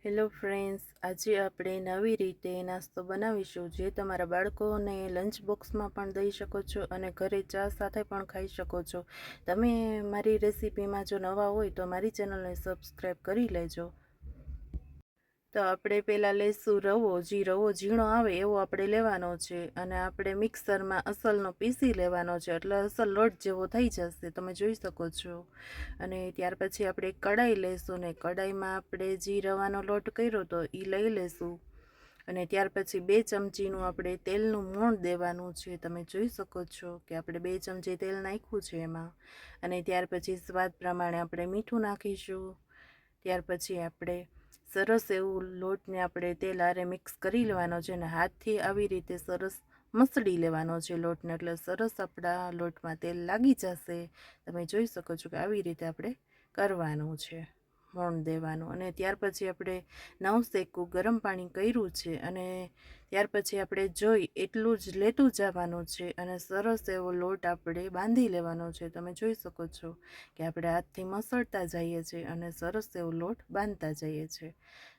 Hello friends, આજે આપણે નવી રીતે નાસ્તો બનાવીશું જે તમારા બાળકોને લંચ બોક્સમાં પણ દઈ શકો છો અને ઘરે ચા સાથે પણ ખાઈ શકો છો. તમે મારી રેસીપીમાં જો નવા હોય તો મારી ચેનલને સબસ્ક્રાઈબ કરી લેજો. તો આપણે પહેલાં લઈશું રવો. રવો ઝીણો આવે એવો આપણે લેવાનો છે અને આપણે મિક્સરમાં અસલનો પીસી લેવાનો છે, એટલે અસલ લોટ જેવો થઈ જશે, તમે જોઈ શકો છો. અને ત્યાર પછી આપણે કઢાઈ લઈશું ને કઢાઈમાં આપણે જે રવાનો લોટ કર્યો તો એ લઈ લઈશું અને ત્યાર પછી 2 ચમચીનું આપણે તેલનું મોણ દેવાનું છે. તમે જોઈ શકો છો કે આપણે 2 ચમચી તેલ નાખ્યું છે એમાં. અને ત્યાર પછી સ્વાદ પ્રમાણે આપણે મીઠું નાખીશું. ત્યાર પછી આપણે સરસ એવું લોટને આપણે તેલ હારે મિક્સ કરી લેવાનો છે અને હાથથી આવી રીતે સરસ મસળી લેવાનો છે લોટને, એટલે સરસ આપણા લોટમાં તેલ લાગી જશે. તમે જોઈ શકો છો કે આવી રીતે આપણે કરવાનું છે, મોણ દેવાનું. અને ત્યાર પછી આપણે 9 શેકું ગરમ પાણી કર્યું છે અને ત્યાર પછી આપણે જોઈ એટલું જ લેતું જવાનું છે અને સરસ એવો લોટ આપણે બાંધી લેવાનો છે. તમે જોઈ શકો છો કે આપણે હાથથી મસળતા જઈએ છીએ અને સરસ એવો લોટ બાંધતા જઈએ છીએ.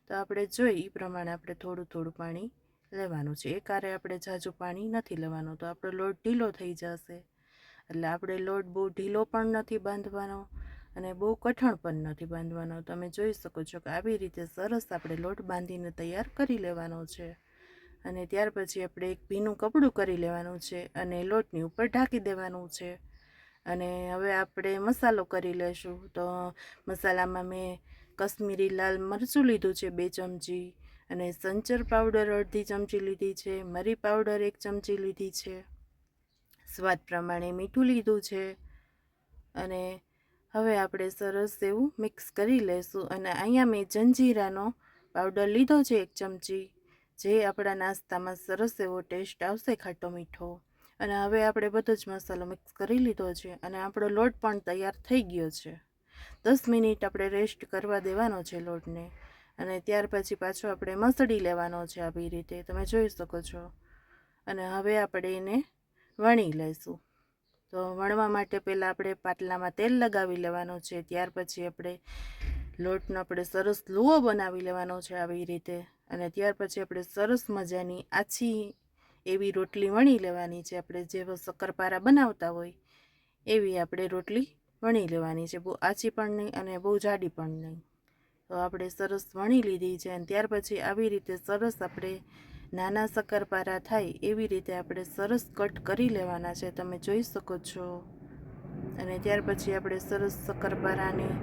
તો આપણે જોઈ એ પ્રમાણે આપણે થોડું થોડું પાણી લેવાનું છે. એકહારે આપણે ઝાઝું પાણી નથી લેવાનું, તો આપણો લોટ ઢીલો થઈ જશે. એટલે આપણે લોટ બહુ ઢીલો પણ નથી બાંધવાનો અને બહુ કઠણ પણ નથી બાંધવાનો. તમે જોઈ શકો છો કે આવી રીતે સરસ આપણે લોટ બાંધીને તૈયાર કરી લેવાનો છે. અને ત્યાર પછી આપણે એક ભીનું કપડું કરી લેવાનું છે અને લોટની ઉપર ઢાંકી દેવાનું છે. અને હવે આપણે મસાલો કરી લેશું. તો મસાલામાં મેં કશ્મીરી લાલ મરચું લીધું છે 2 ચમચી અને સંચર પાવડર અડધી ચમચી લીધી છે, મરી પાવડર 1 ચમચી લીધી છે, સ્વાદ પ્રમાણે મીઠું લીધું છે. અને હવે આપણે સરસ એવું મિક્સ કરી લઈશું. અને અહીંયા મેં જંજીરાનો પાવડર લીધો છે 1 ચમચી, જે આપણા નાસ્તામાં સરસ એવો ટેસ્ટ આવશે, ખાટો મીઠો. અને હવે આપણે બધો જ મસાલો મિક્સ કરી લીધો છે અને આપણો લોટ પણ તૈયાર થઈ ગયો છે. 10 મિનિટ આપણે રેસ્ટ કરવા દેવાનો છે લોટને અને ત્યાર પછી પાછો આપણે મસળી લેવાનો છે આવી રીતે, તમે જોઈ શકો છો. અને હવે આપણે એને વણી લઈશું. તો વણવા માટે પહેલાં આપણે પાટલામાં તેલ લગાવી લેવાનું છે. ત્યાર પછી આપણે લોટનો આપણે સરસ લુઓ બનાવી લેવાનો છે આવી રીતે. અને ત્યાર પછી આપણે સરસ મજાની આછી એવી રોટલી વણી લેવાની છે. આપણે જેવો શક્કરપારા બનાવતા હોય એવી આપણે રોટલી વણી લેવાની છે, બહુ આછી પણ નહીં અને બહુ જાડી પણ નહીં. તો આપણે સરસ વણી લીધી છે અને ત્યાર પછી આવી રીતે સરસ આપણે નાના શક્કરપારા થાય એવી રીતે આપણે સરસ કટ કરી લેવાના છે, તમે જોઈ શકો છો. અને ત્યાર પછી આપણે સરસ શક્કરપારાની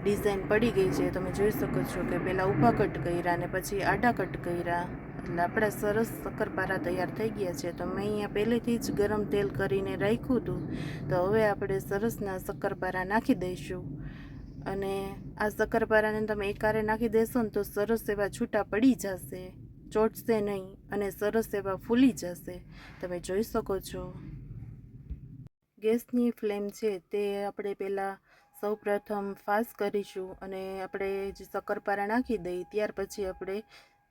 ડિઝાઇન પડી ગઈ છે, તમે જોઈ શકો છો કે પહેલાં ઊભા કટ કર્યા અને પછી આડા કટ કર્યા, એટલે આપણા સરસ શક્કરપારા તૈયાર થઈ ગયા છે. તો મેં અહીંયા પહેલેથી જ ગરમ તેલ કરીને રાખ્યું હતું. તો હવે આપણે સરસના શક્કરપારા નાખી દઈશું. અને આ શક્કરપારાને તમે એકહારે નાખી દેશો ને તો સરસ એવા છૂટા પડી જશે, ચોટશે નહીં અને સરસ એવા ફૂલી જશે, તમે જોઈ શકો છો. ગેસની ફ્લેમ છે તે આપણે પહેલાં સૌપ્રથમ ફાસ્ટ કરીશું અને આપણે જે શક્કરપારા નાખી દઈએ ત્યાર પછી આપણે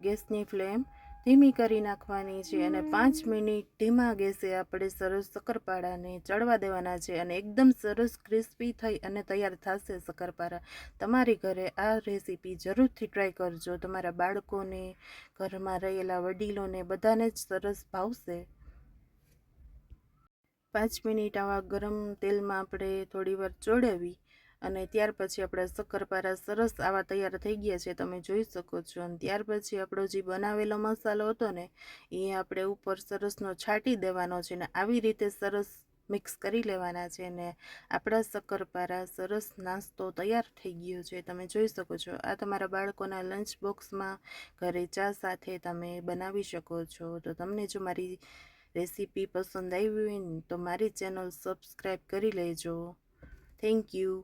ગેસની ફ્લેમ ધીમી કરી નાખવાની છે અને 5 મિનિટ ધીમા ગેસે આપણે સરસ શક્કરપારાને ચડવા દેવાના છે અને એકદમ સરસ ક્રિસ્પી થઈ અને તૈયાર થશે શક્કરપારા. તમારી ઘરે આ રેસીપી જરૂરથી ટ્રાય કરજો. તમારા બાળકોને, ઘરમાં રહેલા વડીલોને બધાને જ સરસ ભાવશે. 5 મિનિટ આવા ગરમ તેલમાં આપણે થોડી વાર ચોળવી અને ત્યાર પછી આપણા શક્કરપારા સરસ આવા તૈયાર થઈ ગયા છે, તમે જોઈ શકો છો. અને ત્યાર પછી આપણો જે બનાવેલો મસાલો હતો ને એ આપણે ઉપર સરસનો છાંટી દેવાનો છે ને આવી રીતે સરસ મિક્સ કરી લેવાના છે ને આપણા શક્કરપારા સરસ નાસ્તો તૈયાર થઈ ગયો છે, તમે જોઈ શકો છો. આ તમારા બાળકોના લંચ બોક્સમાં ઘરે ચા સાથે તમે બનાવી શકો છો. તો તમને જો મારી રેસીપી પસંદ આવી હોય ને તો મારી ચેનલ સબસ્ક્રાઈબ કરી લેજો. Thank you.